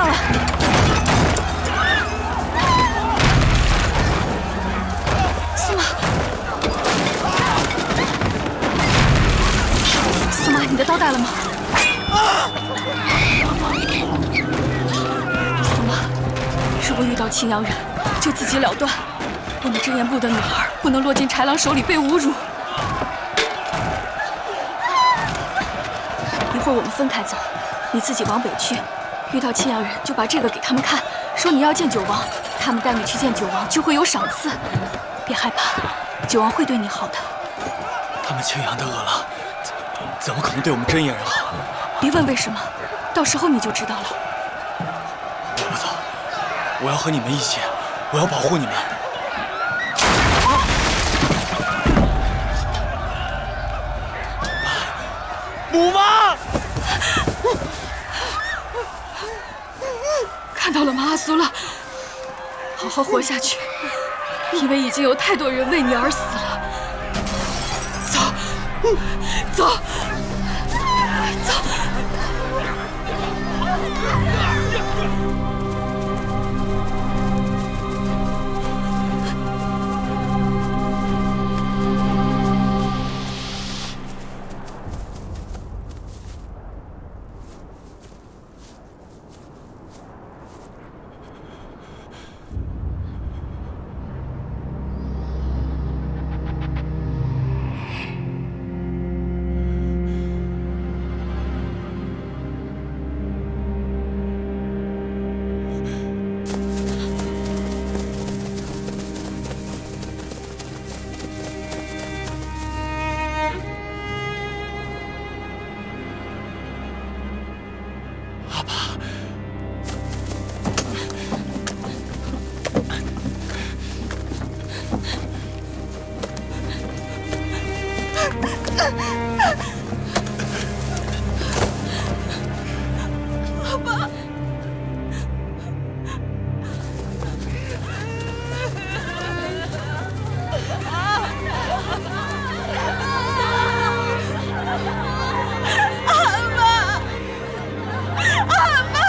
上了！司马，司马，你的刀带了吗？司马，如果遇到青阳人，就自己了断。我们真言部的女儿不能落进豺狼手里被侮辱。一会儿我们分开走，你自己往北去。 遇到青阳人，就把这个给他们看，说你要见九王，他们带你去见九王，就会有赏赐。别害怕，九王会对你好的。他们青阳的恶狼，怎么可能对我们真眼人好？别问为什么，到时候你就知道了。我不走，我要和你们一起，我要保护你们。母妈！ 看到了吗，阿苏拉？好好活下去，因为已经有太多人为你而死了。走，走，走。阿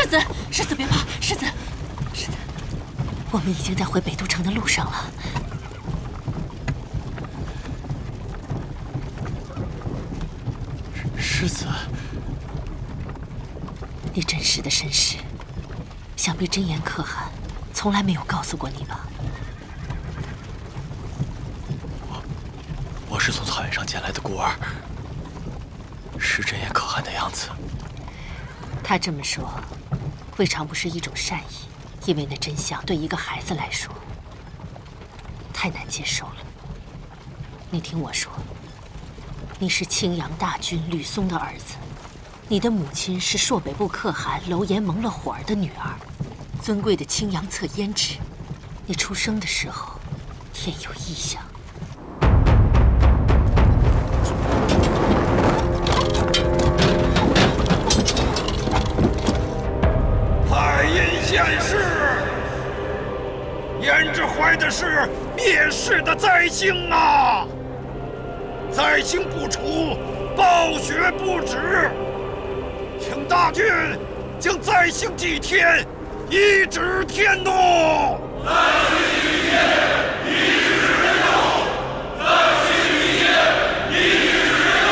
子，世子别怕，世子，我们已经在回北都城的路上了。世子，你真实的身世，想必真言可汗从来没有告诉过你吧？我是从草原上捡来的孤儿，是真言可汗的样子。他这么说，未尝不是一种善意，因为那真相对一个孩子来说太难接受了。你听我说，你是青阳大军吕松的儿子，你的母亲是朔北部可汗楼延蒙了火儿的女儿，尊贵的青阳侧胭脂。你出生的时候，天有异象。太阴县事，胭脂怀的是灭世的灾星啊！灾星不除，暴雪不止，请大军将灾星祭天，一指天怒。灾星祭天，一指天怒。灾星祭天，一指天怒。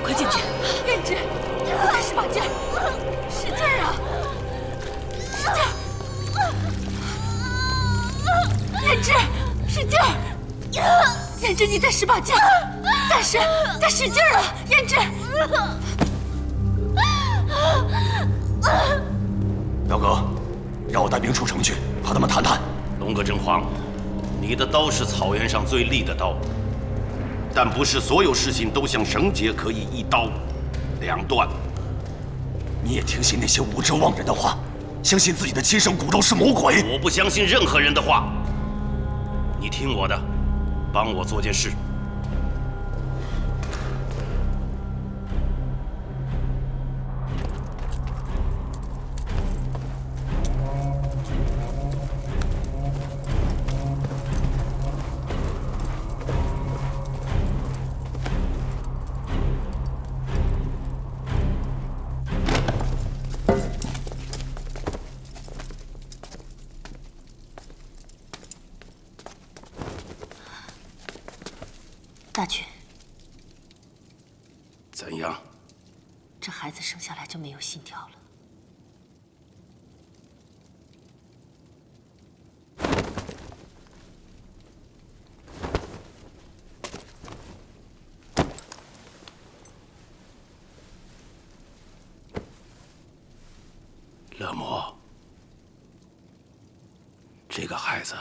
快进去！胭脂，再使把劲儿，使劲儿啊！使劲儿！胭脂，使劲儿！胭脂，你再使把劲儿，再使劲儿啊！胭脂，表哥，让我带兵出城去，和他们谈谈。龙哥真皇，你的刀是草原上最利的刀，但不是所有事情都像绳结可以一刀两断。你也听信那些无知妄人的话，相信自己的亲生骨肉是魔鬼？我不相信任何人的话。你听我的，帮我做件事。大军，怎样？这孩子生下来就没有心跳了。乐魔，这个孩子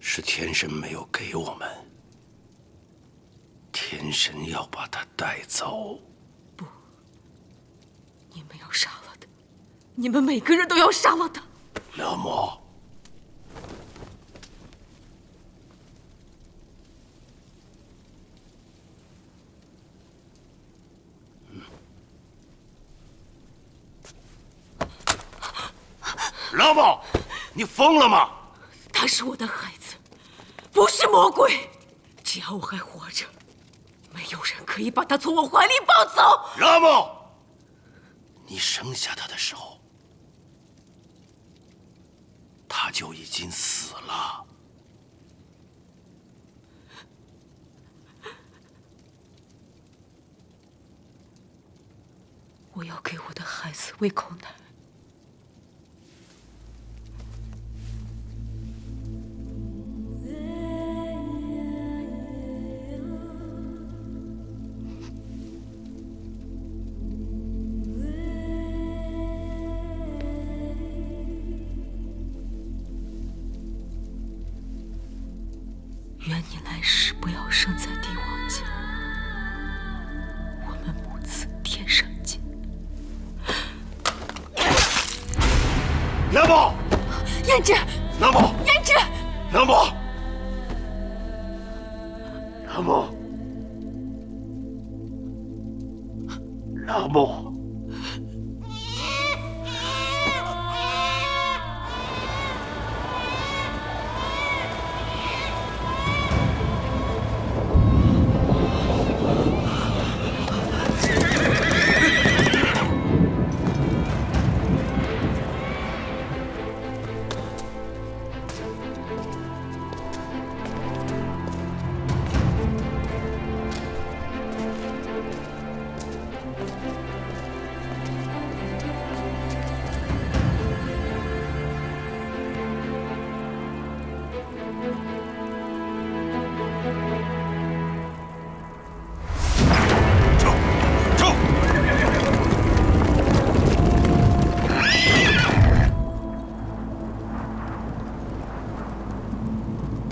是天神没有给我们，天神要把他带走。不，你们要杀了他，你们每个人都要杀了他。乐魔，乐魔，你疯了吗？他是我的孩子，不是魔鬼。只要我还活着，没有人可以把他从我怀里抱走。乐魔，你生下他的时候，他就已经死了。我要给我的孩子喂口奶。愿你来世不要生在帝王家，我们母子天上见。乐魔，胭脂，乐魔，胭脂，乐魔，乐魔，乐魔。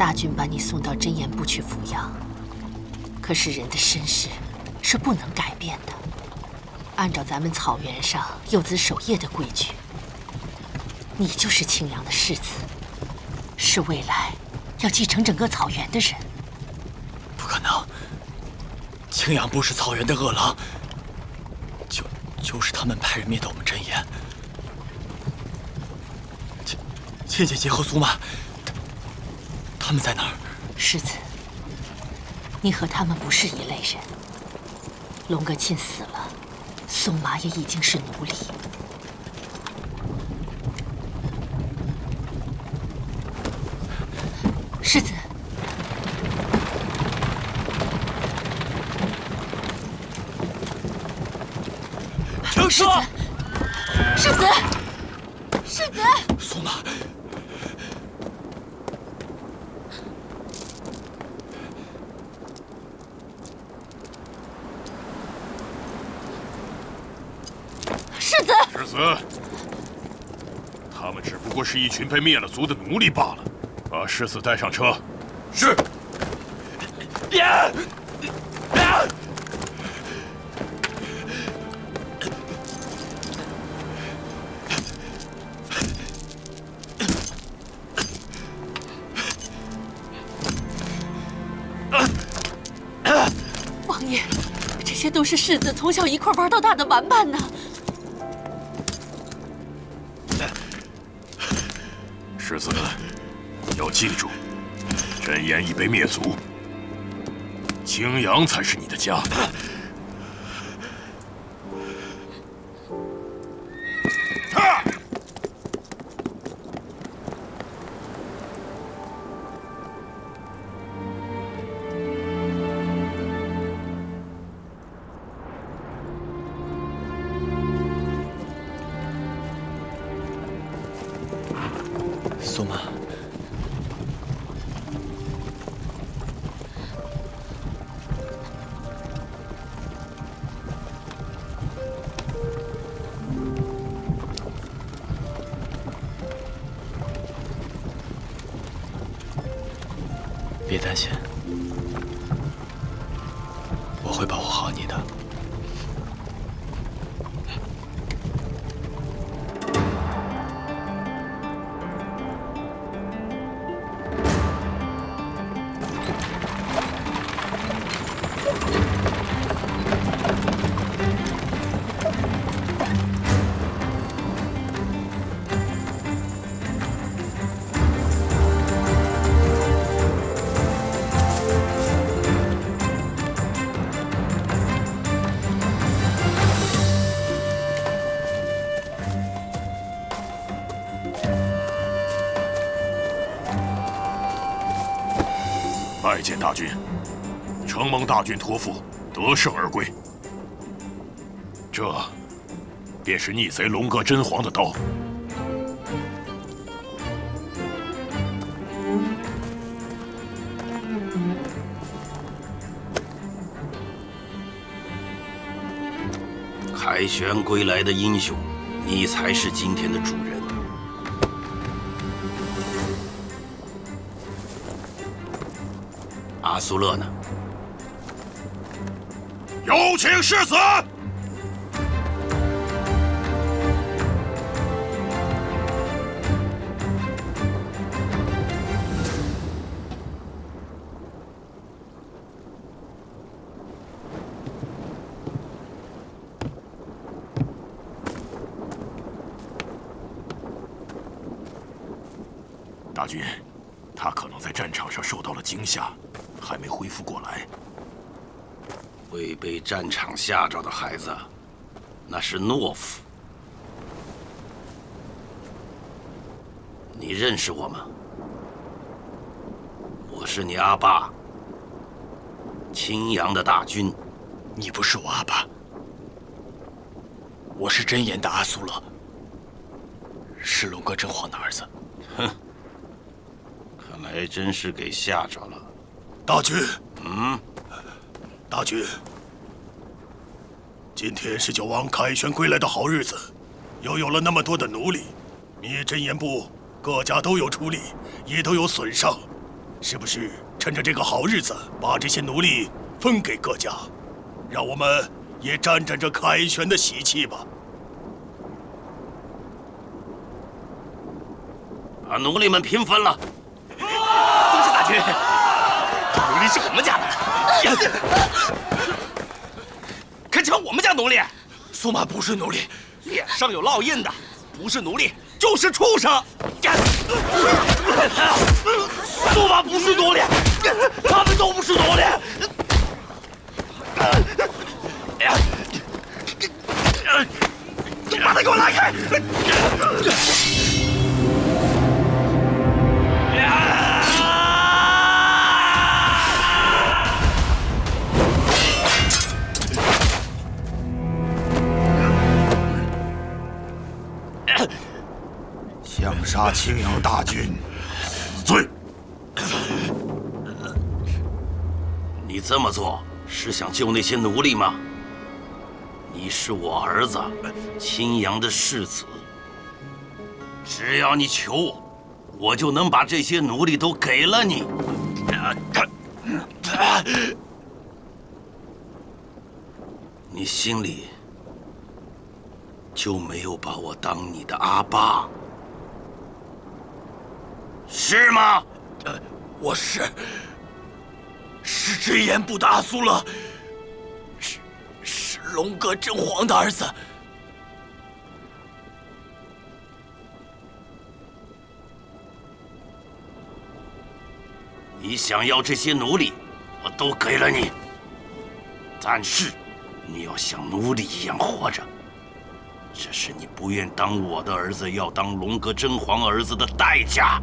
大军把你送到真言部去抚养，可是人的身世是不能改变的。按照咱们草原上幼子守夜的规矩，你就是青阳的世子，是未来要继承整个草原的人。不可能，青阳部是草原的恶狼，就是他们派人灭的我们真言。倩姐姐和苏妈，他们在哪儿？世子，你和他们不是一类人。龙哥沁死了，宋麻也已经是奴隶。世子，停车！世子，世子，苏妈，世子，世子，他们只不过是一群被灭了族的奴隶罢了。把世子带上车。是。别！王爷，这些都是世子从小一块玩到大的玩伴呢。世子，要记住，真言已被灭族，青阳才是你的家。苏妈，别担心，我会保护好你的。拜见大军，承蒙大军托付，得胜而归。这便是逆贼龙哥真皇的刀。凯旋归来的英雄，你才是今天的主人。阿苏勒呢？有请世子。大军，他可能在战场上受到了惊吓，还没恢复过来。会被战场吓着的孩子，那是懦夫。你认识我吗？我是你阿爸，青阳的大军。你不是我阿爸，我是真言的阿苏勒，是龙哥真皇的儿子。哼，看来真是给吓着了。大军，大军，今天是九王凯旋归来的好日子，又有了那么多的奴隶，灭真言部各家都有出力，也都有损伤。是不是趁着这个好日子，把这些奴隶分给各家，让我们也沾沾这凯旋的喜气吧？把奴隶们平分了。多谢大军，奴隶是我们家的，可抢我们家奴隶。苏玛不是奴隶，脸上有烙印的，不是奴隶就是畜生。苏玛不是奴隶，他们都不是奴隶。把他给我拉开！想杀青阳大军，死罪！你这么做是想救那些奴隶吗？你是我儿子青阳的世子，只要你求我，我就能把这些奴隶都给了你。你心里就没有把我当你的阿爸，是吗？我是真言部的阿苏勒，是龙哥真皇的儿子。你想要这些奴隶，我都给了你，但是你要像奴隶一样活着，这是你不愿当我的儿子，要当龙哥真皇儿子的代价。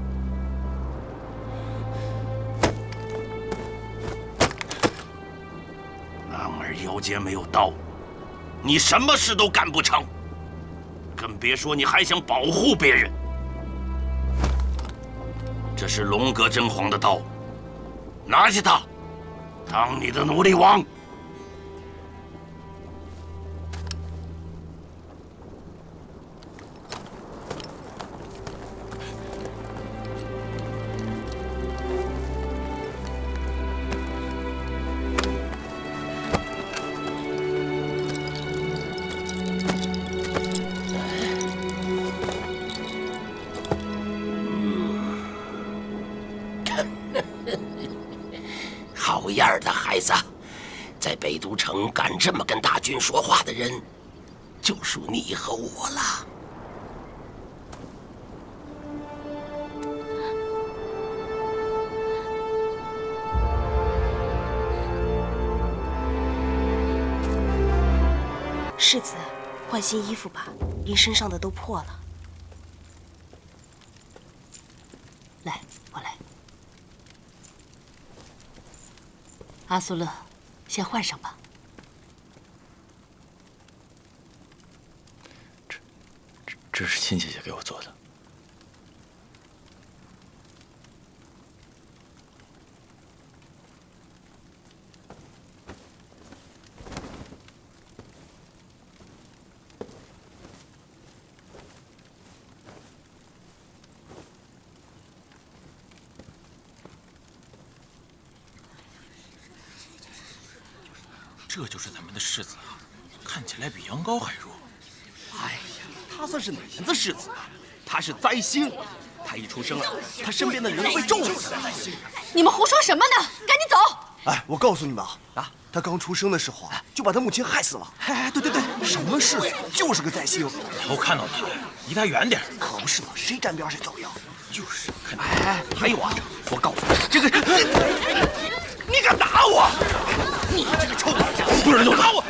男儿腰间没有刀，你什么事都干不成，更别说你还想保护别人。这是龙哥真皇的刀，拿起它，当你的奴隶王。好样的，孩子！在北都城敢这么跟大军说话的人，就属你和我了。世子，换新衣服吧，您身上的都破了。来，我来。阿苏勒，先换上吧。这是亲姐姐给我做的。这就是咱们的世子，看起来比杨高还弱。哎呀，他算是哪门子世子啊？他是灾星，他一出生啊，他身边的人都被咒死了。你们胡说什么呢？赶紧走！哎，我告诉你们啊，他刚出生的时候啊，就把他母亲害死了。哎，对，什么世子，就是个灾星。以后看到他，离他远点。可不是嘛，谁沾边谁遭殃。就是，哎，还有啊，我告诉你，这个，你敢打我？你这个臭崽子，不是打我！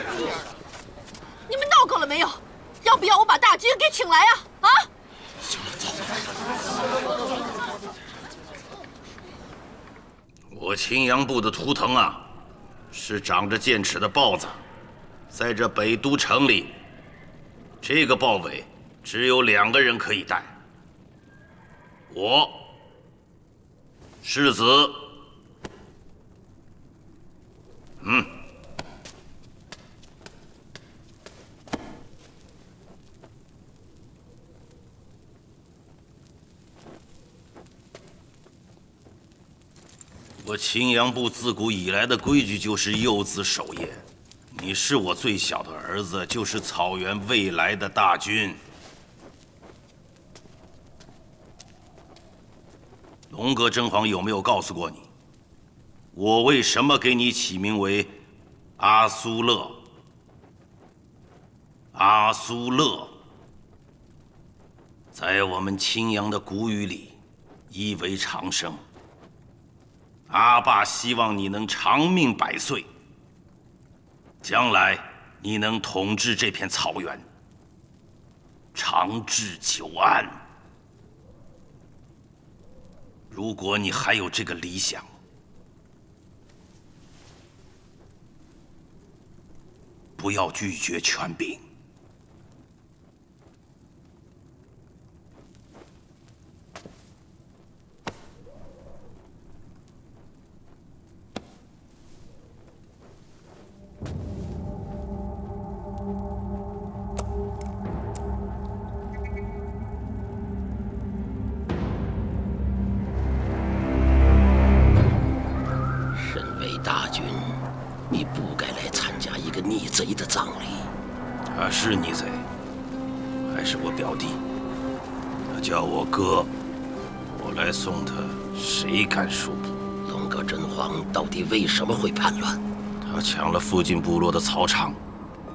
你们闹够了没有？要不要我把大军给请来啊？啊！行了，走。我青阳部的图腾啊，是长着剑齿的豹子，在这北都城里，这个豹尾只有2个人可以戴。我，世子，我青阳部自古以来的规矩就是幼子守业。你是我最小的儿子，就是草原未来的大军。龙哥真皇有没有告诉过你，我为什么给你起名为阿苏勒？阿苏勒，在我们青阳的古语里，意为长生。阿爸希望你能长命百岁，将来你能统治这片草原，长治久安。如果你还有这个理想，不要拒绝权柄。逆贼的葬礼。他是逆贼，还是我表弟？他叫我哥，我来送他，谁敢说不？龙哥真皇到底为什么会叛乱？他抢了附近部落的草场，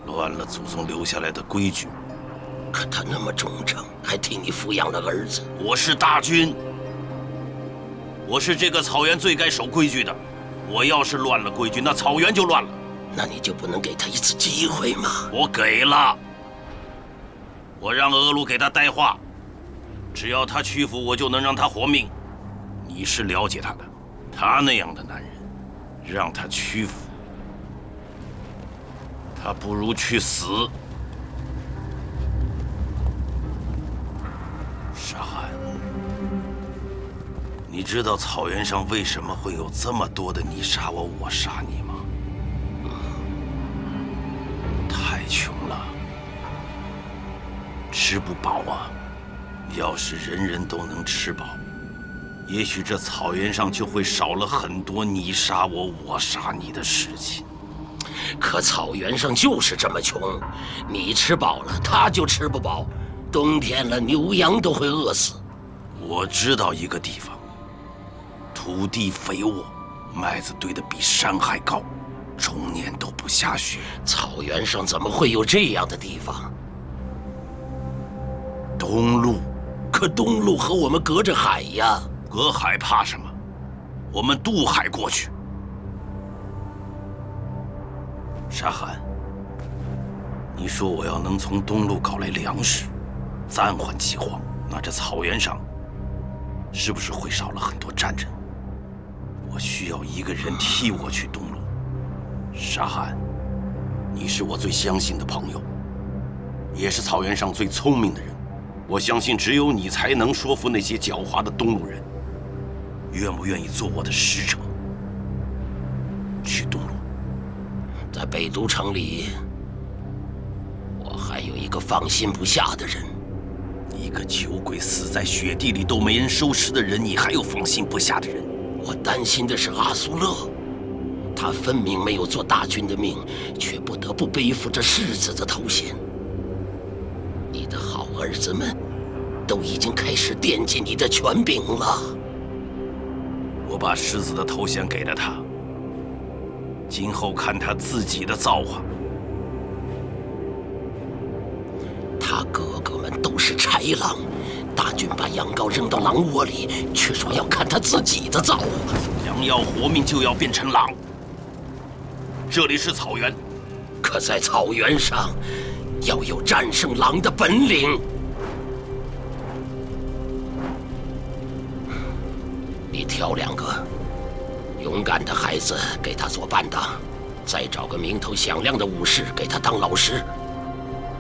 乱了祖宗留下来的规矩。可他那么忠诚，还替你抚养了儿子。我是大军，我是这个草原最该守规矩的。我要是乱了规矩，那草原就乱了。那你就不能给他一次机会吗？我给了，我让额鲁给他带话，只要他屈服，我就能让他活命。你是了解他的，他那样的男人，让他屈服，他不如去死。沙汗，你知道草原上为什么会有这么多的你杀我，我杀你吗？太穷了，吃不饱啊！要是人人都能吃饱，也许这草原上就会少了很多你杀我，我杀你的事情。可草原上就是这么穷，你吃饱了，他就吃不饱。冬天了，牛羊都会饿死。我知道一个地方，土地肥沃，麦子堆得比山还高，终年都不下雪。草原上怎么会有这样的地方？东路，可东路和我们隔着海呀。隔海怕什么？我们渡海过去。沙汗，你说我要能从东路搞来粮食，暂缓饥荒，那这草原上是不是会少了很多战争？我需要一个人替我去东路。沙汗，你是我最相信的朋友，也是草原上最聪明的人。我相信只有你才能说服那些狡猾的东路人。愿不愿意做我的使者，去东路？在北都城里，我还有一个放心不下的人。一个酒鬼死在雪地里都没人收尸的人，你还有放心不下的人？我担心的是阿苏勒，他分明没有做大军的命，却不得不背负着世子的头衔。你的好儿子们都已经开始惦记你的权柄了。我把世子的头衔给了他，今后看他自己的造化。他哥哥们都是豺狼，大军把羊羔扔到狼窝里，却说要看他自己的造化。羊要活命就要变成狼。这里是草原，可在草原上要有战胜狼的本领。你挑2个勇敢的孩子给他做伴当，再找个名头响亮的武士给他当老师，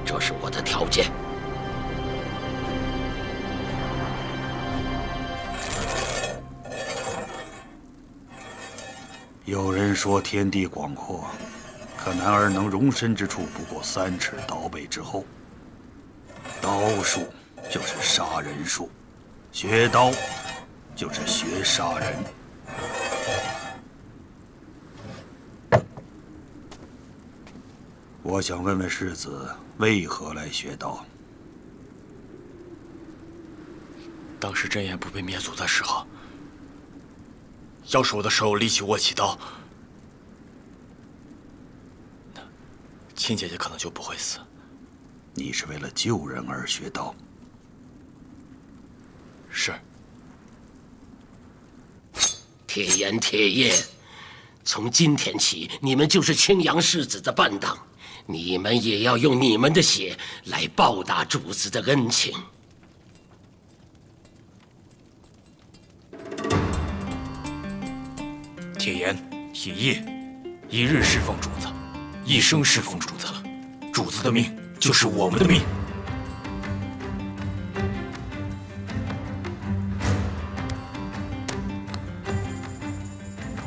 这是我的条件。有人说天地广阔，可男儿能容身之处不过3尺刀背之后。刀术就是杀人术，学刀就是学杀人。我想问问世子，为何来学道？当时真言不被灭族的时候，要是我的手有力气握起刀，那亲姐姐可能就不会死。你是为了救人而学道？是。铁岩、铁叶，从今天起，你们就是青阳世子的伴当，你们也要用你们的血来报答主子的恩情。铁岩、铁叶，一日侍奉主子，一生侍奉主子。主子的命就是我们的命。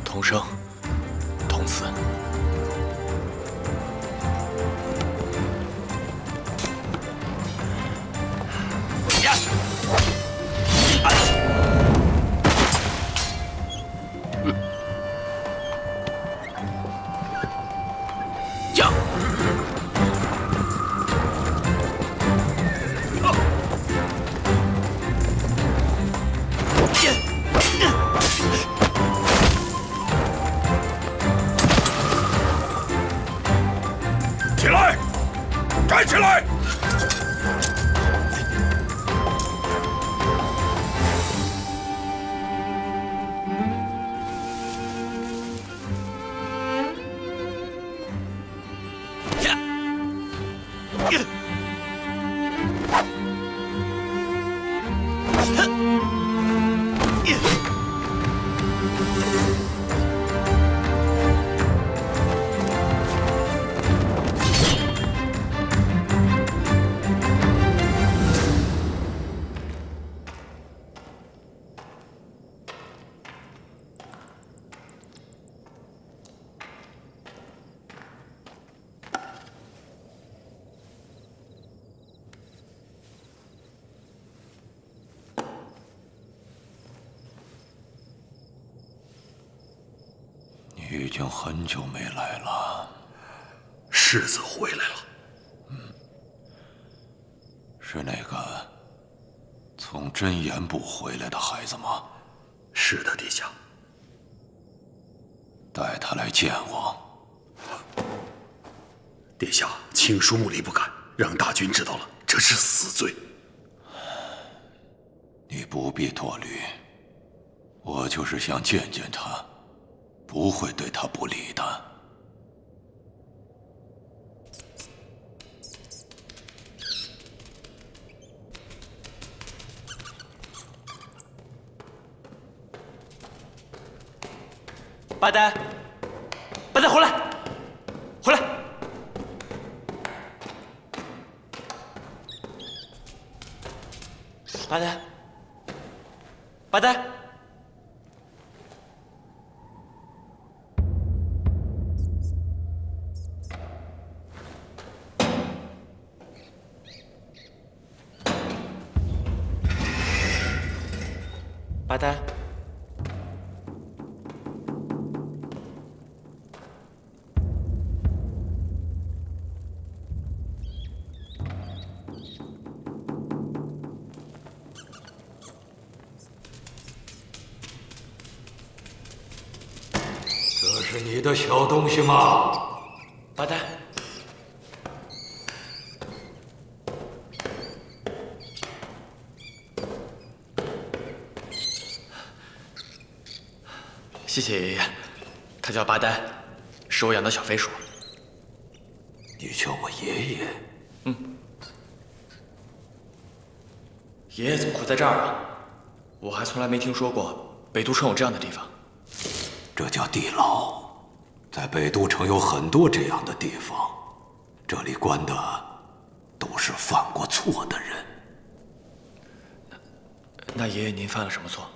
同生，同死。起来，站起来！你已经很久没来了。世子回来了。是那个从真言部回来的孩子吗？是的，殿下。带他来见我。殿下，请恕木离不敢，让大军知道了，这是死罪。你不必多虑，我就是想见见他，不会对他不利的。八呆，八呆，回来，回来！八呆，八呆。八呆，这是你的小东西吗？八呆，谢谢爷爷，他叫八呆，是我养的小飞鼠。你叫我爷爷？爷爷怎么会在这儿啊？我还从来没听说过北都城有这样的地方。这叫地牢，在北都城有很多这样的地方，这里关的都是犯过错的人。那爷爷您犯了什么错？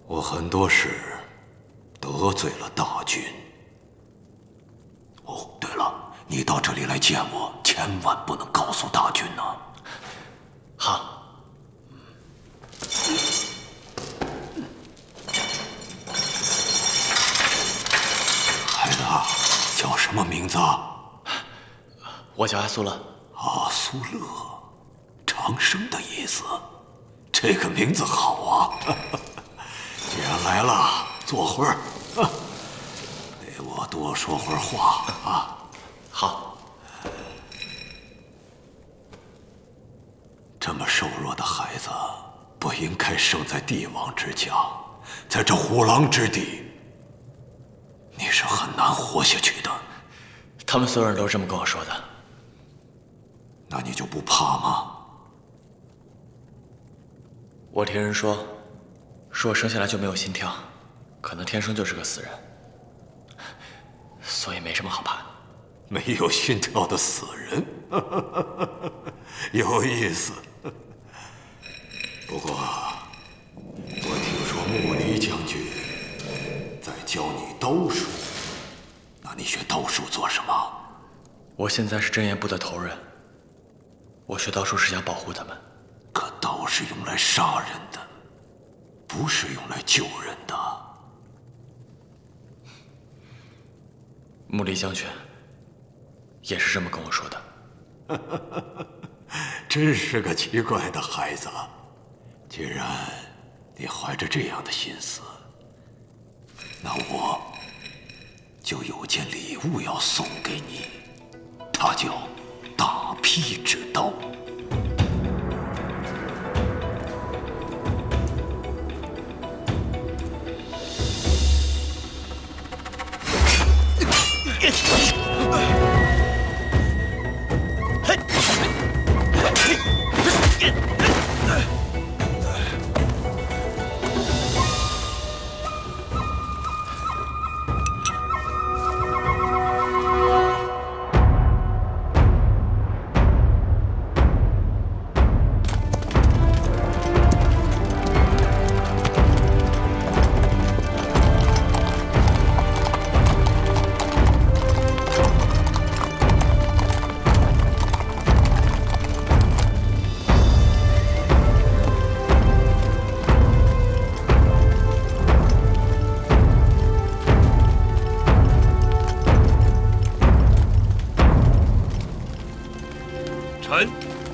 我很多事得罪了大军。哦，对了，你到这里来见我，千万不能告诉大军呐。好。孩子，叫什么名字啊？我叫阿苏勒。阿苏勒，长生的意思。这个名字好啊！既然来了，坐会儿，给我多说会儿话啊。好。这么瘦弱的孩子，不应该生在帝王之家，在这虎狼之地，你是很难活下去的。他们所有人都是这么跟我说的。那你就不怕吗？我听人说我生下来就没有心跳，可能天生就是个死人，所以没什么好怕的。没有心跳的死人，有意思。不过，我听说穆离将军在教你刀术，那你学刀术做什么？我现在是真言部的头人，我学刀术是想保护他们。可刀是用来杀人的，不是用来救人的。穆离将军也是这么跟我说的。真是个奇怪的孩子。既然你怀着这样的心思，那我就有件礼物要送给你，它叫大劈之刀。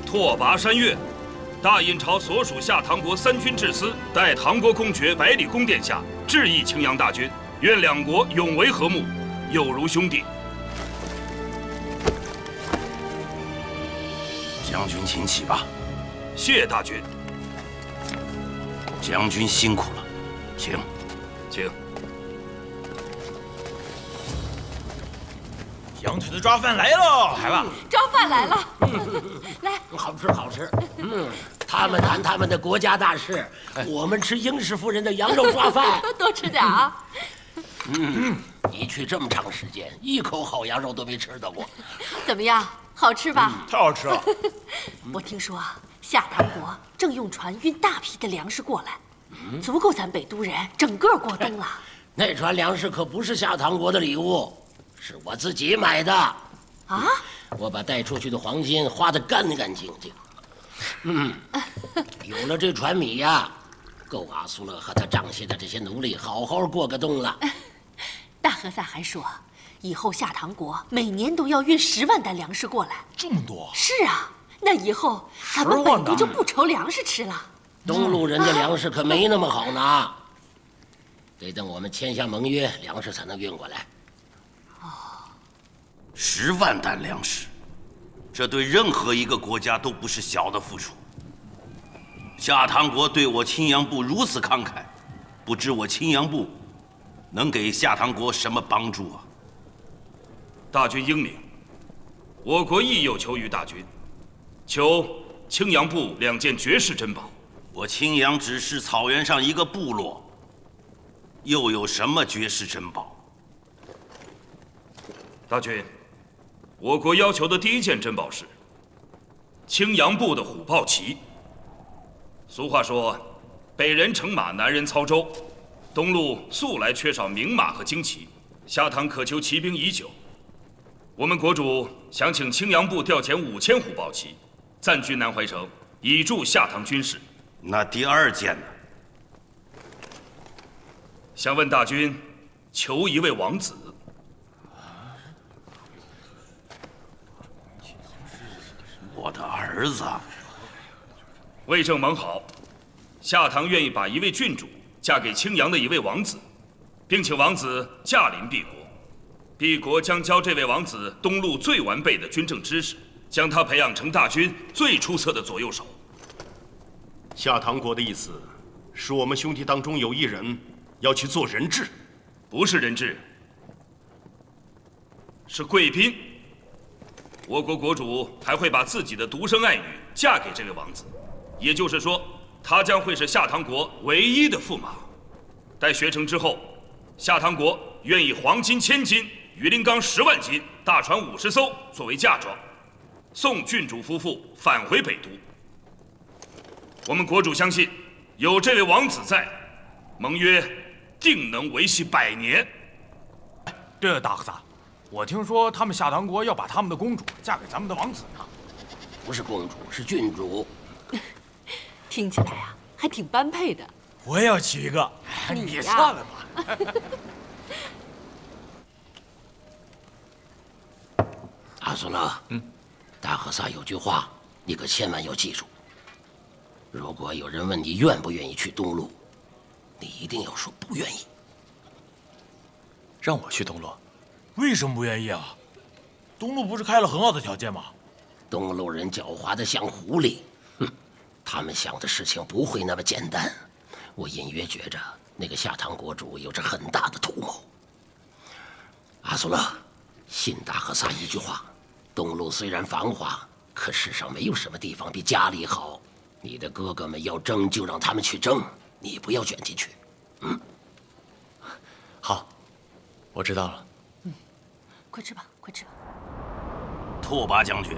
拓跋山岳，大印朝所属下唐国三军制司，代唐国公爵百里公殿下致意青阳大军，愿两国永为和睦，有如兄弟。将军请起吧。谢大军。将军辛苦了，请。请。羊腿的抓饭来喽，来吧。抓饭来了。来，好吃好吃。他们谈他们的国家大事，我们吃英氏夫人的羊肉抓饭。多吃点啊。你去这么长时间，一口好羊肉都没吃到过。怎么样，好吃吧？太好吃了。我听说啊，下唐国正用船运大批的粮食过来，足够咱北都人整个过冬了。那船粮食可不是下唐国的礼物，是我自己买的。啊？我把带出去的黄金花得干干净净。有了这船米呀，够阿苏勒和他帐下的这些奴隶好好过个冬了。大和萨还说，以后下唐国每年都要运10万担粮食过来。这么多？是啊，那以后咱们北都就不愁粮食吃了。东路人的粮食可没那么好拿，得等我们签下盟约，粮食才能运过来。10万担粮食，这对任何一个国家都不是小的付出。下唐国对我青阳部如此慷慨，不知我青阳部能给下唐国什么帮助啊？大军英明，我国亦有求于大军，求青阳部2件绝世珍宝。我青阳只是草原上一个部落，又有什么绝世珍宝？大军，我国要求的第1件珍宝是青阳部的虎豹旗。俗话说，北人乘马，南人操舟，东路素来缺少名马和旌旗，下唐渴求骑兵已久。我们国主想请青阳部调遣5000虎豹旗，暂居南怀城，以助下唐军事。那第2件呢？想问大军，求一位王子。我的儿子。魏正盟好，夏唐愿意把一位郡主嫁给青阳的一位王子，并请王子驾临敝国。敝国将教这位王子东路最完备的军政知识，将他培养成大军最出色的左右手。夏唐国的意思是我们兄弟当中有一人要去做人质，不是人质，是贵宾。我国国主还会把自己的独生爱女嫁给这位王子，也就是说，她将会是夏唐国唯一的驸马。待学成之后，夏唐国愿以黄金1000斤、鱼鳞钢10万斤、大船50艘作为嫁妆，送郡主夫妇返回北都。我们国主相信，有这位王子在，盟约定能维系100年。对了，大和尚，我听说他们夏唐国要把他们的公主嫁给咱们的王子呢。不是公主，是郡主。听起来啊，还挺般配的。我也要娶一个。你算了吧。阿苏勒，大和尚有句话，你可千万要记住。如果有人问你愿不愿意去东路，你一定要说不愿意。让我去东路，为什么不愿意啊？东路不是开了很好的条件吗？东路人狡猾的像狐狸，他们想的事情不会那么简单。我隐约觉着那个夏唐国主有着很大的图谋。阿苏勒，信大和尚一句话，东路虽然繁华，可世上没有什么地方比家里好。你的哥哥们要争，就让他们去争，你不要卷进去。好，我知道了。快吃吧，快吃吧。拓跋将军，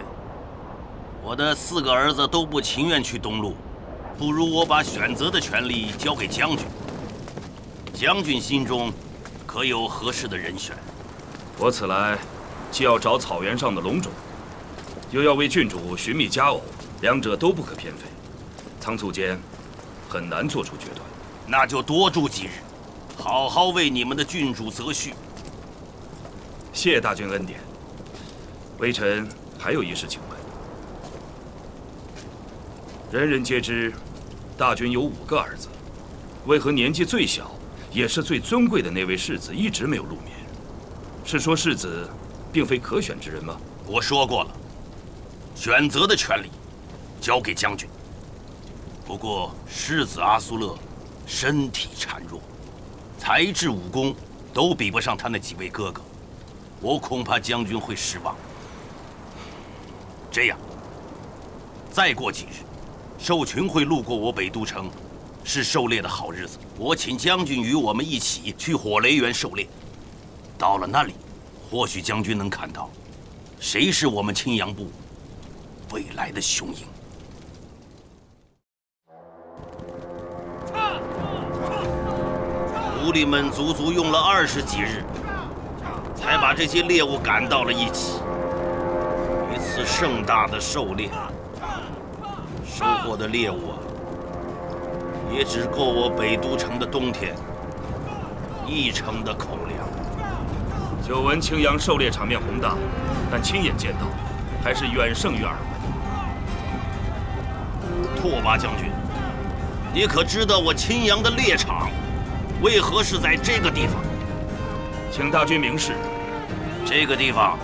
我的4个儿子都不情愿去东路，不如我把选择的权利交给将军。将军心中可有合适的人选？我此来，既要找草原上的龙种，又要为郡主寻觅佳偶，两者都不可偏废。仓促间，很难做出决断。那就多住几日，好好为你们的郡主择婿。谢大君恩典。微臣还有一事请问。人人皆知，大君有5个儿子，为何年纪最小，也是最尊贵的那位世子一直没有露面？是说世子并非可选之人吗？我说过了，选择的权利交给将军。不过世子阿苏勒身体孱弱，才智武功都比不上他那几位哥哥，我恐怕将军会失望。这样，再过几日，兽群会路过我北都城，是狩猎的好日子。我请将军与我们一起去火雷原狩猎。到了那里，或许将军能看到，谁是我们青阳部未来的雄鹰。狐狸们足足用了20几日，才把这些猎物赶到了一起。一次盛大的狩猎，收获的猎物啊，也只够我北都城的冬天1成的口粮。久闻青阳狩猎场面宏大，但亲眼见到，还是远胜于耳闻。拓跋将军，你可知道我青阳的猎场为何是在这个地方？请大军明示。这个地方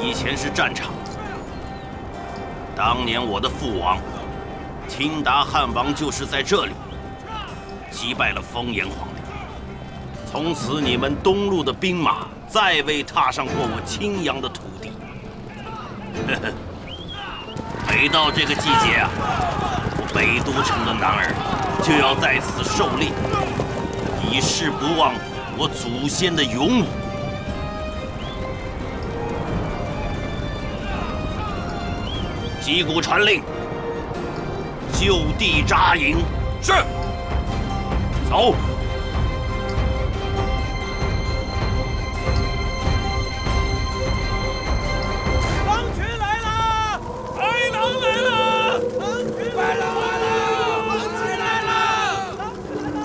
以前是战场，当年我的父王钦达汗王就是在这里击败了风炎皇帝。从此，你们东路的兵马再未踏上过我青阳的土地。每到这个季节啊，我北都城的男儿就要在此狩猎，以示不忘我祖先的勇武。击鼓传令，就地扎营。是。走。狼群来了！豺狼来了！狼群来了！狼群来了！狼群来了！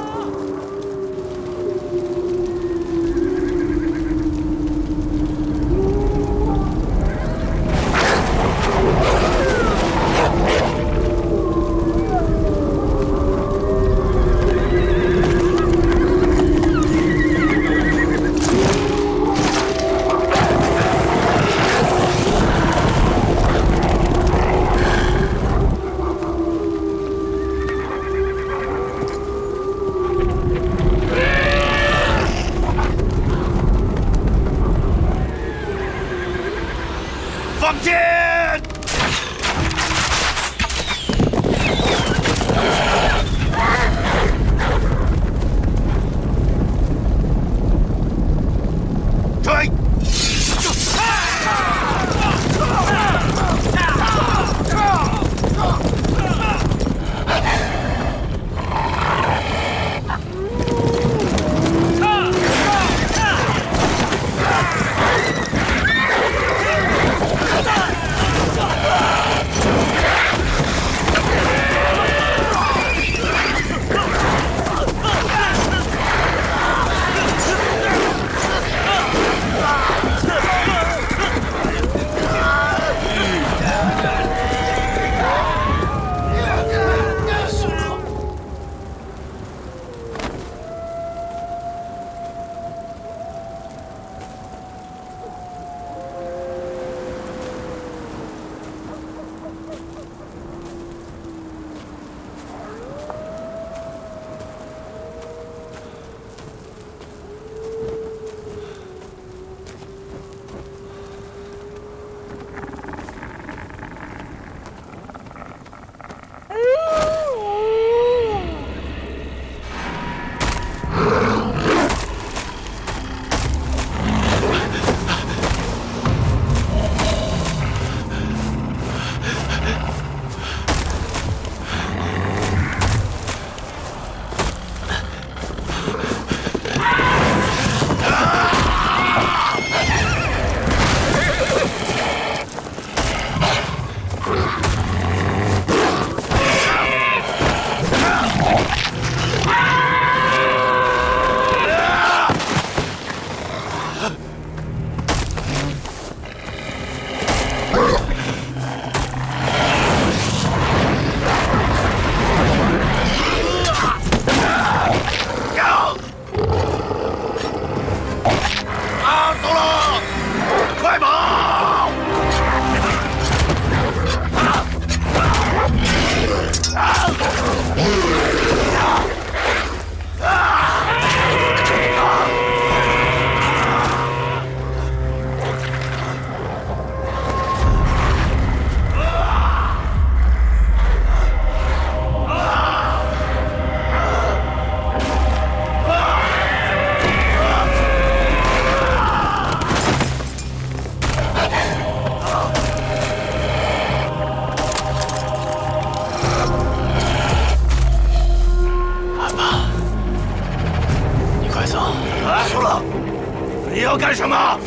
要干什么？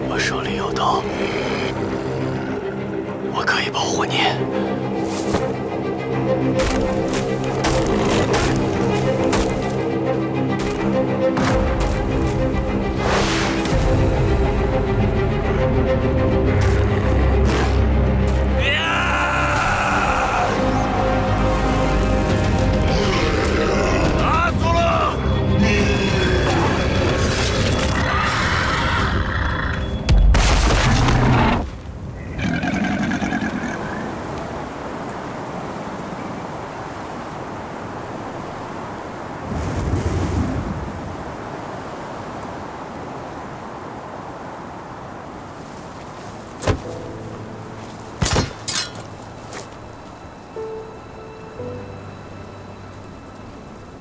我手里有刀，我可以保护你。阿苏勒！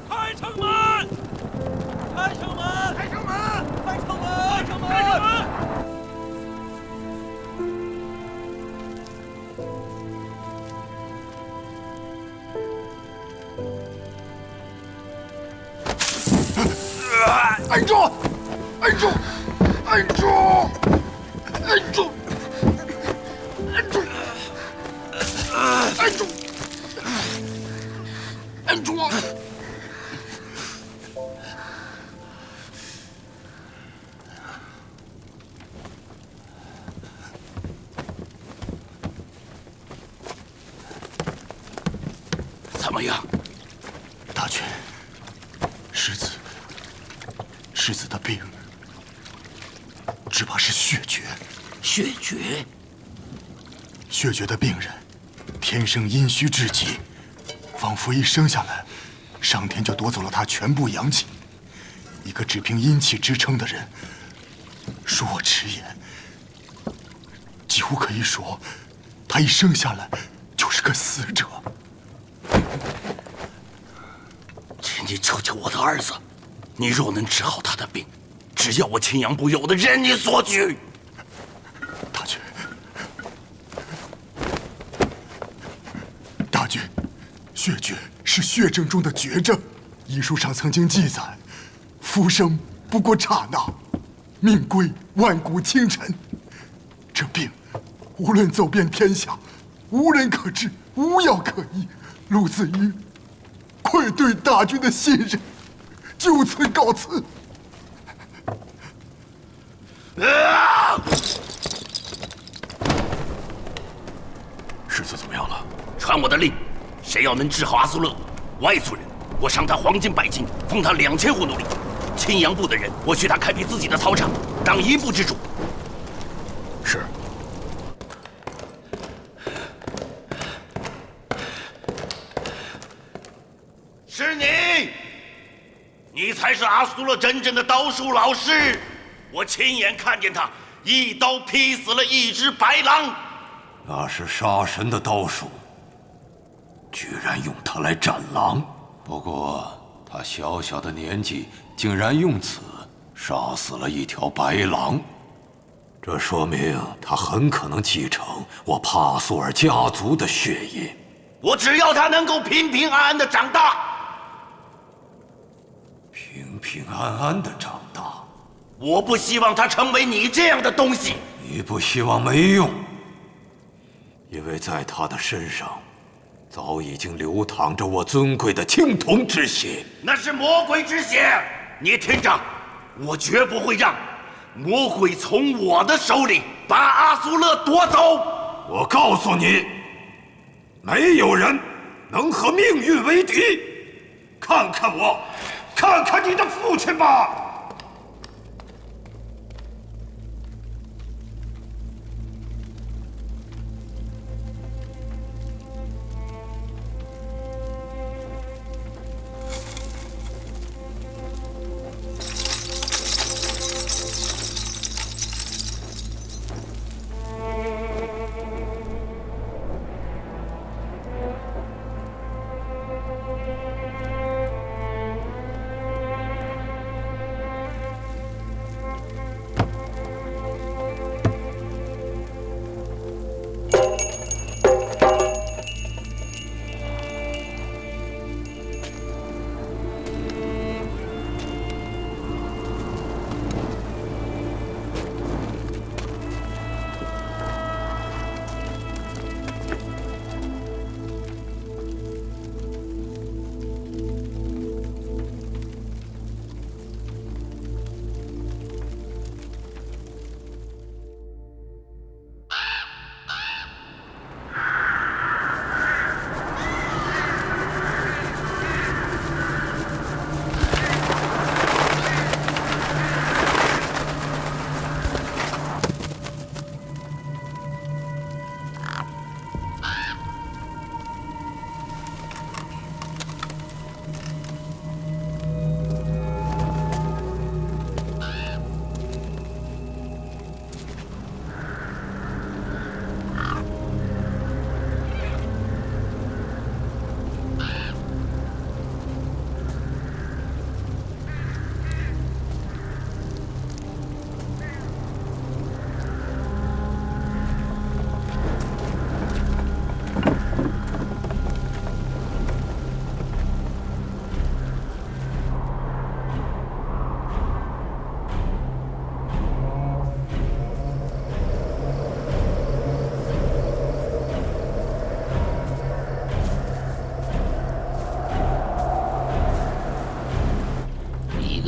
开城门！开城门！开城门！开城门！开城门！开城门！按住！按住！按住！按住！按住！按住！按住！怎么样？大军，世子的病，只怕是血绝。血绝？血绝的病人，天生阴虚至极，仿佛一生下来，上天就夺走了他全部阳气。一个只凭阴气支撑的人，恕我直言，几乎可以说，他一生下来就是个死者。请你救救我的儿子，你若能治好他的病，只要我青阳部有的任你所举。大军，血绝是血症中的绝症。医书上曾经记载，浮生不过刹那，命归万古清尘。这病无论走遍天下，无人可治，无药可医。陆子瑜愧对大军的信任，就此告辞。世子怎么样了？传我的令，谁要能治好阿苏勒，外族人，我赏他黄金100斤，封他2000户奴隶；青阳部的人，我许他开辟自己的草场，当一部之主。是。是你，你才是阿苏勒真正的刀术老师。我亲眼看见他一刀劈死了一只白狼。那是杀神的刀术，居然用它来斩狼。不过他小小的年纪，竟然用此杀死了一条白狼，这说明他很可能继承我帕苏尔家族的血液。我只要他能够平平安安的长大。平平安安的长大。我不希望他成为你这样的东西。你不希望没用，因为在他的身上早已经流淌着我尊贵的青铜之血。那是魔鬼之血。你听着，我绝不会让魔鬼从我的手里把阿苏勒夺走。我告诉你，没有人能和命运为敌。看看我，看看你的父亲吧。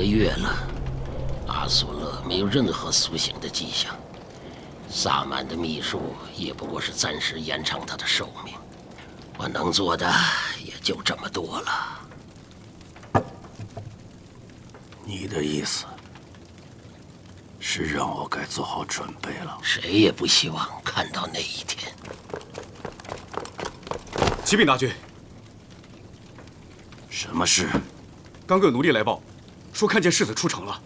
个月了，阿苏勒没有任何苏醒的迹象。萨满的秘术也不过是暂时延长他的寿命，我能做的也就这么多了。你的意思是让我该做好准备了？谁也不希望看到那一天。启禀大军，什么事？刚有奴隶来报，说看见世子出城了。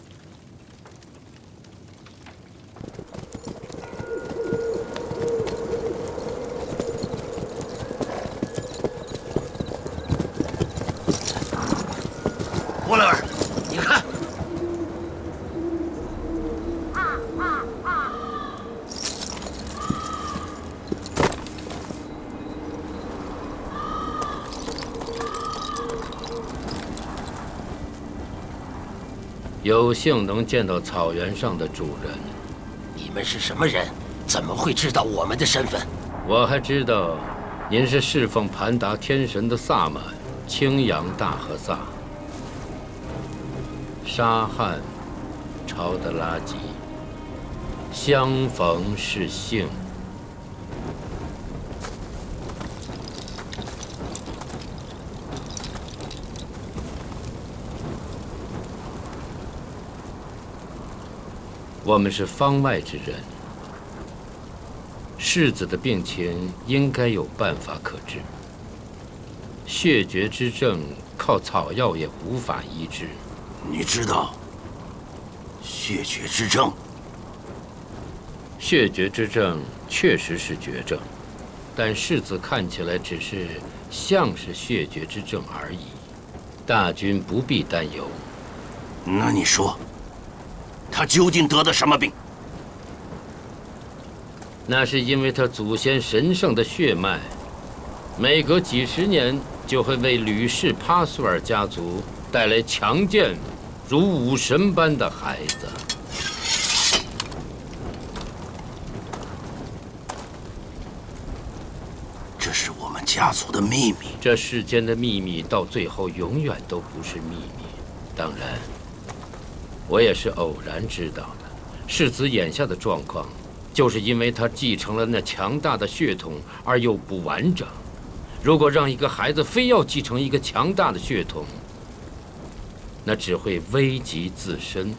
沃勒尔，你看，有幸能见到草原上的主人。你们是什么人？怎么会知道我们的身份？我还知道，您是侍奉盘达天神的萨满青阳大和萨。沙汉，朝德拉吉，相逢是幸。我们是方外之人，世子的病情应该有办法可治。血绝之症靠草药也无法医治。你知道血绝之症？血绝之症确实是绝症，但世子看起来只是像是血绝之症而已。大军不必担忧。那你说，他究竟得的什么病？那是因为他祖先神圣的血脉，每隔几十年就会为吕氏帕苏尔家族带来强健如武神般的孩子。这是我们家族的秘密。这世间的秘密到最后永远都不是秘密。当然，我也是偶然知道的。世子眼下的状况，就是因为他继承了那强大的血统而又不完整。如果让一个孩子非要继承一个强大的血统，那只会危及自身。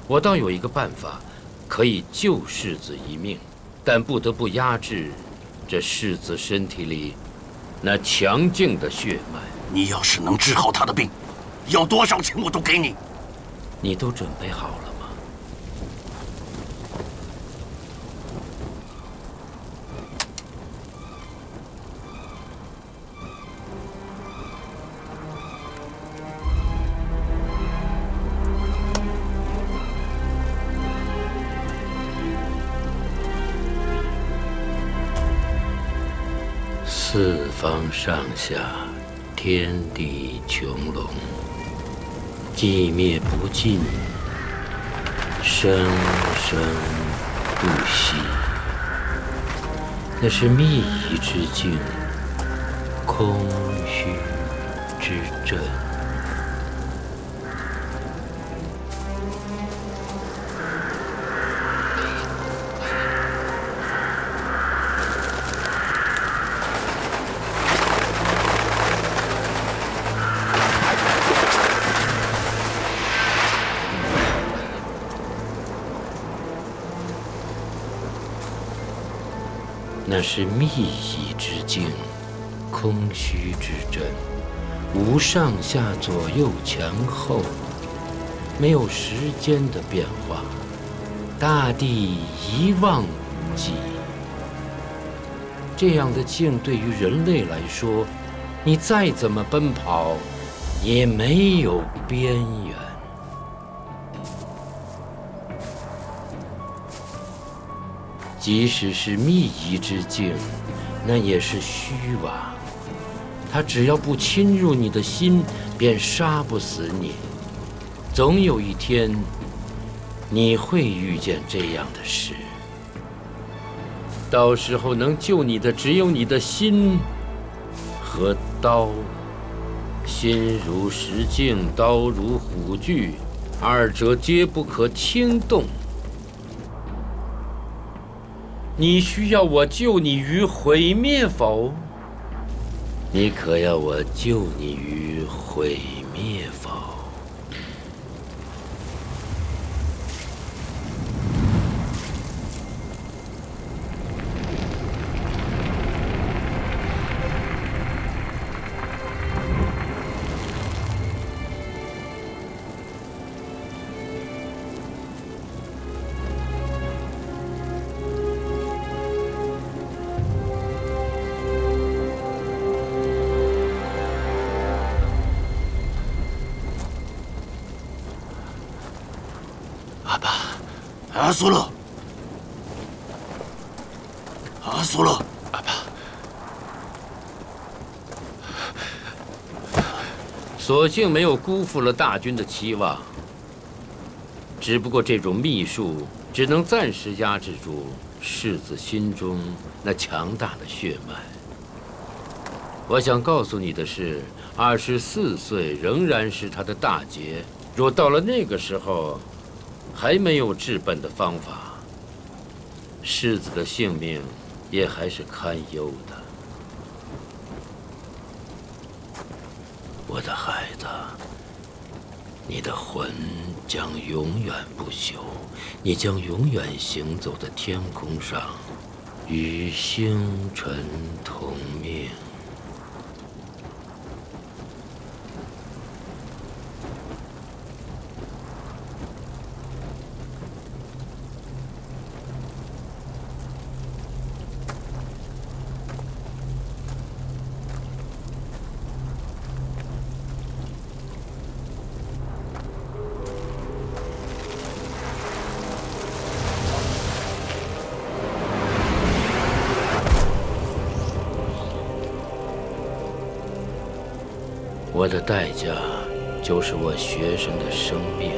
我倒有一个办法，可以救世子一命，但不得不压制这世子身体里那强劲的血脉。你要是能治好他的病，要多少钱我都给你。你都准备好了吗？四方上下，天地穹隆，寂灭不尽，生生不息。那是秘仪之境，空虚之阵。那是秘仪之境，空虚之阵，无上下左右前后，没有时间的变化，大地一望无际。这样的境对于人类来说，你再怎么奔跑，也没有边缘。即使是秘仪之境，那也是虚妄。它只要不侵入你的心，便杀不死你。总有一天，你会遇见这样的事。到时候能救你的只有你的心和刀。心如石镜，刀如虎踞，二者皆不可轻动。你需要我救你于毁灭否？你可要我救你于毁灭否？阿苏勒，阿苏勒，阿爸，所幸没有辜负了大军的期望。只不过这种秘术只能暂时压制住世子心中那强大的血脉。我想告诉你的是，24岁仍然是他的大劫。若到了那个时候，还没有治本的方法，世子的性命也还是堪忧的。我的孩子，你的魂将永远不朽，你将永远行走在天空上，与星辰同命。我的代价就是我学生的生命。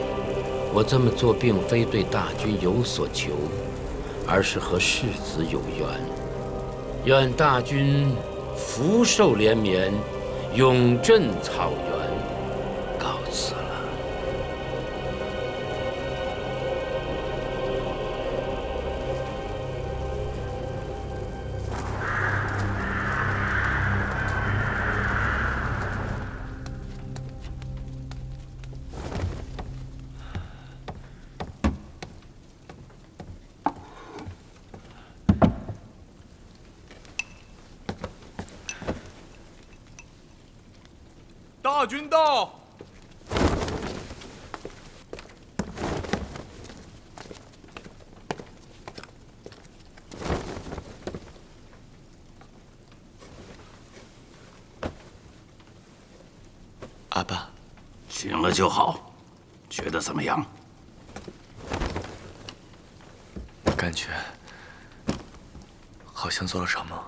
我这么做并非对大军有所求，而是和世子有缘。愿大军福寿连绵，永镇草原。告辞了。大军到！阿爸，醒了就好。觉得怎么样？感觉好像做了场梦。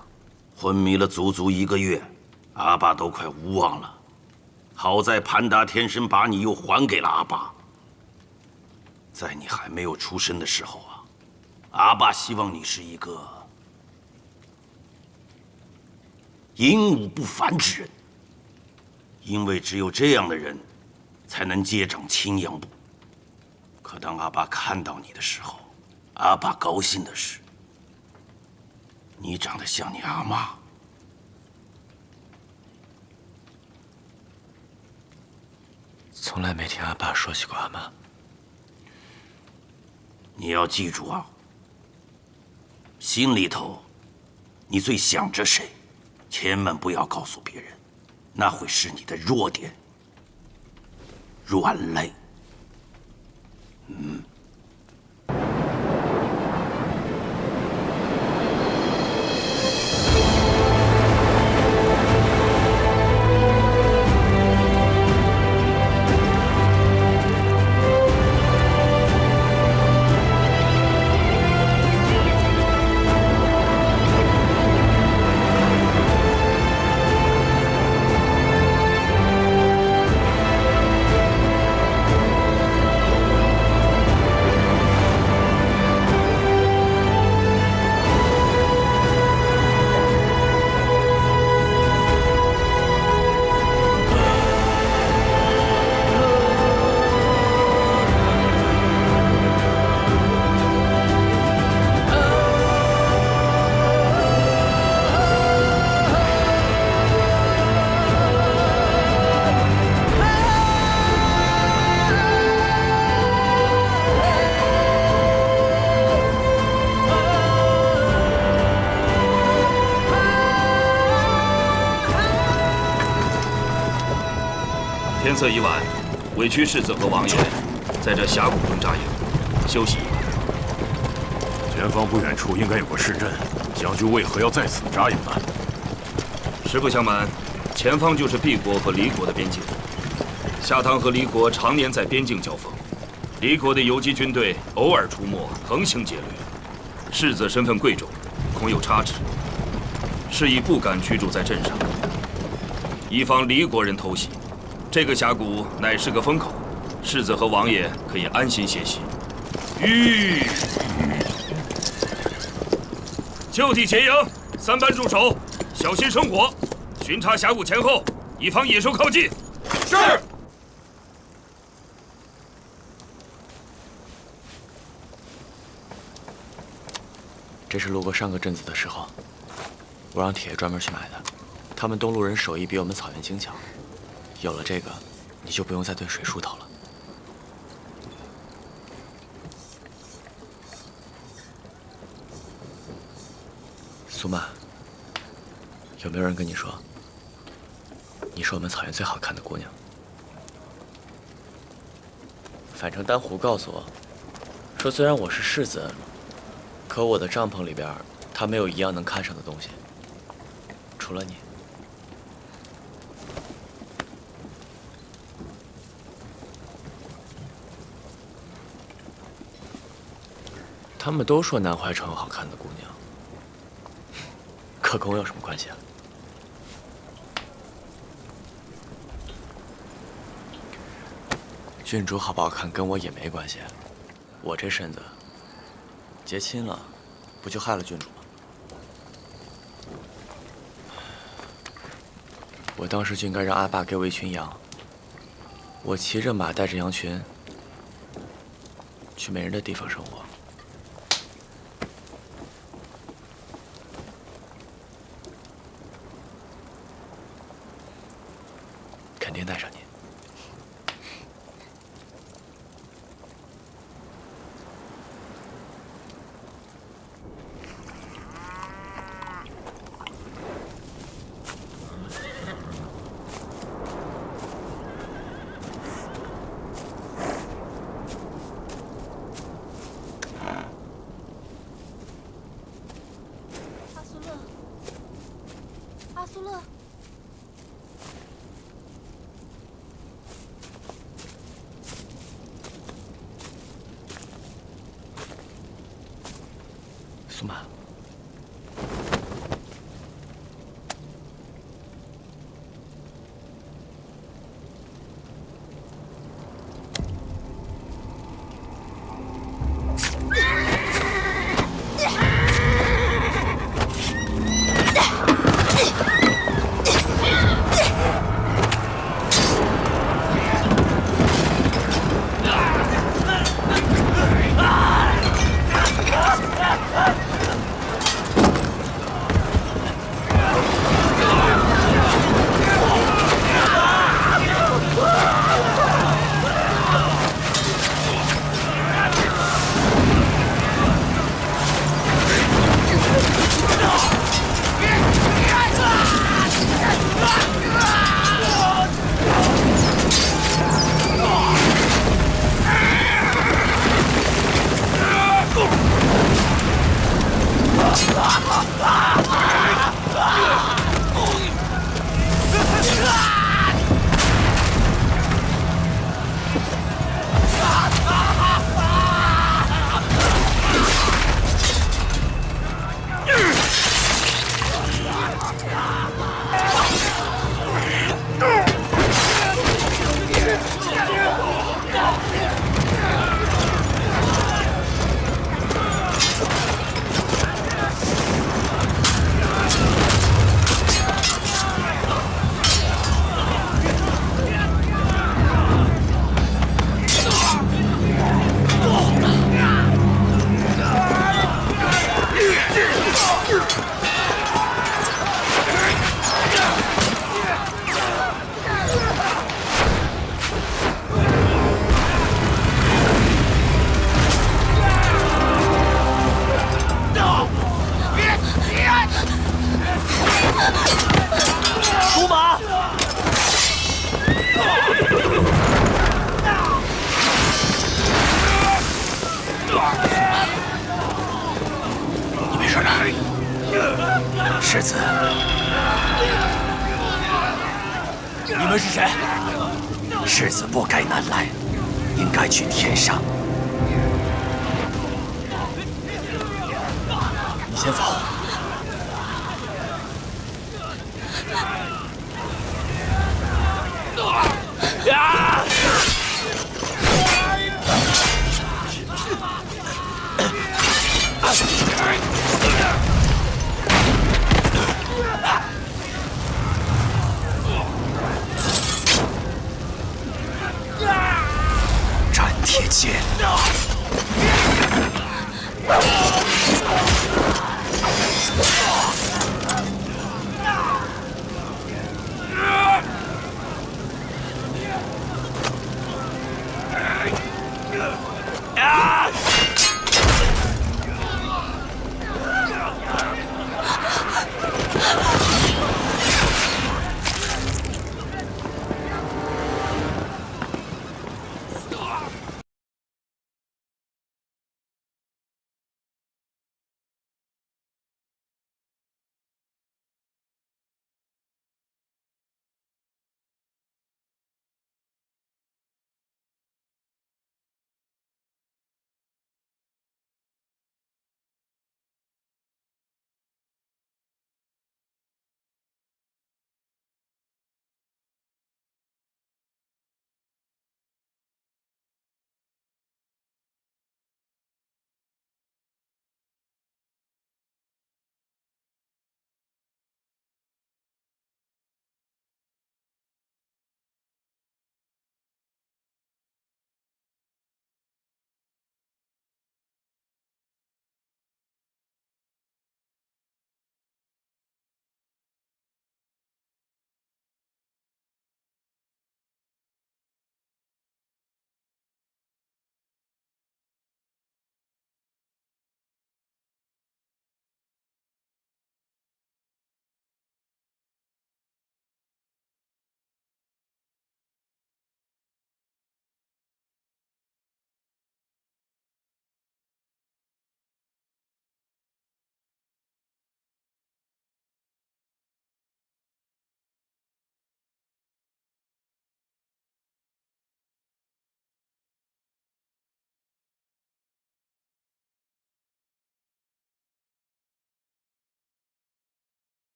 昏迷了足足1个月，阿爸都快无望了。好在潘达天神把你又还给了阿爸。在你还没有出生的时候啊，阿爸希望你是一个英武不凡之人，因为只有这样的人，才能接掌青阳部。可当阿爸看到你的时候，阿爸高兴的是，你长得像你阿妈。从来没听阿爸说起过阿妈。你要记住啊，心里头你最想着谁，千万不要告诉别人，那会是你的弱点。软肋。天色已晚，委屈世子和王爷在这峡谷中扎营，休息一晚。前方不远处应该有个市镇，将军为何要在此扎营呢？实不相瞒，前方就是毕国和黎国的边境。夏唐和黎国常年在边境交锋，黎国的游击军队偶尔出没，横行劫掠。世子身份贵重，恐有差池，是以不敢居住在镇上，以防黎国人偷袭。这个峡谷乃是个风口，世子和王爷可以安心歇息。吁！就地结营，3班驻守，小心生火，巡查峡谷前后，以防野兽靠近。是。这是路过上个镇子的时候，我让铁爷专门去买的。他们东路人手艺比我们草原精巧，有了这个，你就不用再炖水梳头了。苏曼，有没有人跟你说，你是我们草原最好看的姑娘？反正丹湖告诉我，说虽然我是世子，可我的帐篷里边，他没有一样能看上的东西，除了你。他们都说南怀城有好看的姑娘，可跟我有什么关系啊？郡主好不好看跟我也没关系，我这身子结亲了，不就害了郡主吗？我当时就应该让阿爸给我一群羊，我骑着马带着羊群去没人的地方生活。肯定带上你。阿苏勒。苏玛，世子，你们是谁？世子不该南来，应该去天上。你先走。呀！斩铁剑。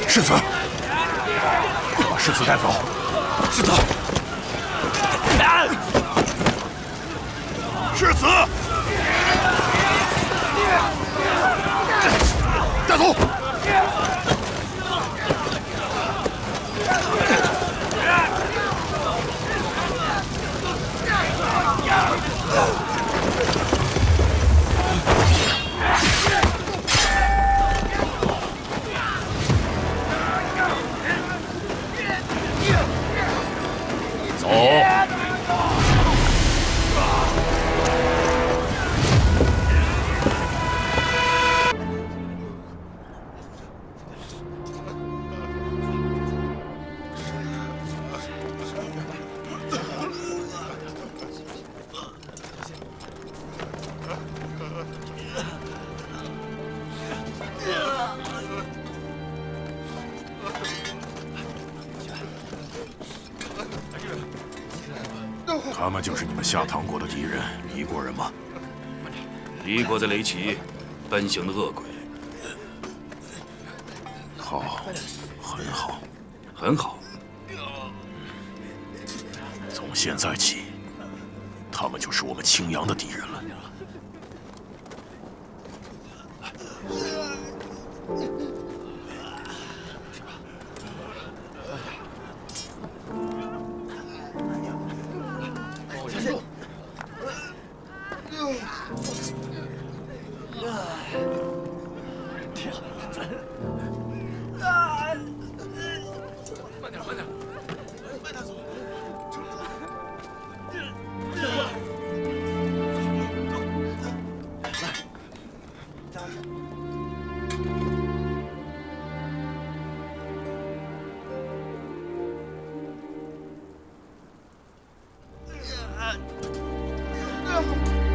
世子，快把世子带走！世子，世子，带走！他们就是你们下唐国的敌人，黎国人吗？黎国的雷齐，本性的恶鬼。好，很好，很好。从现在起，他们就是我们青阳的敌人了。了。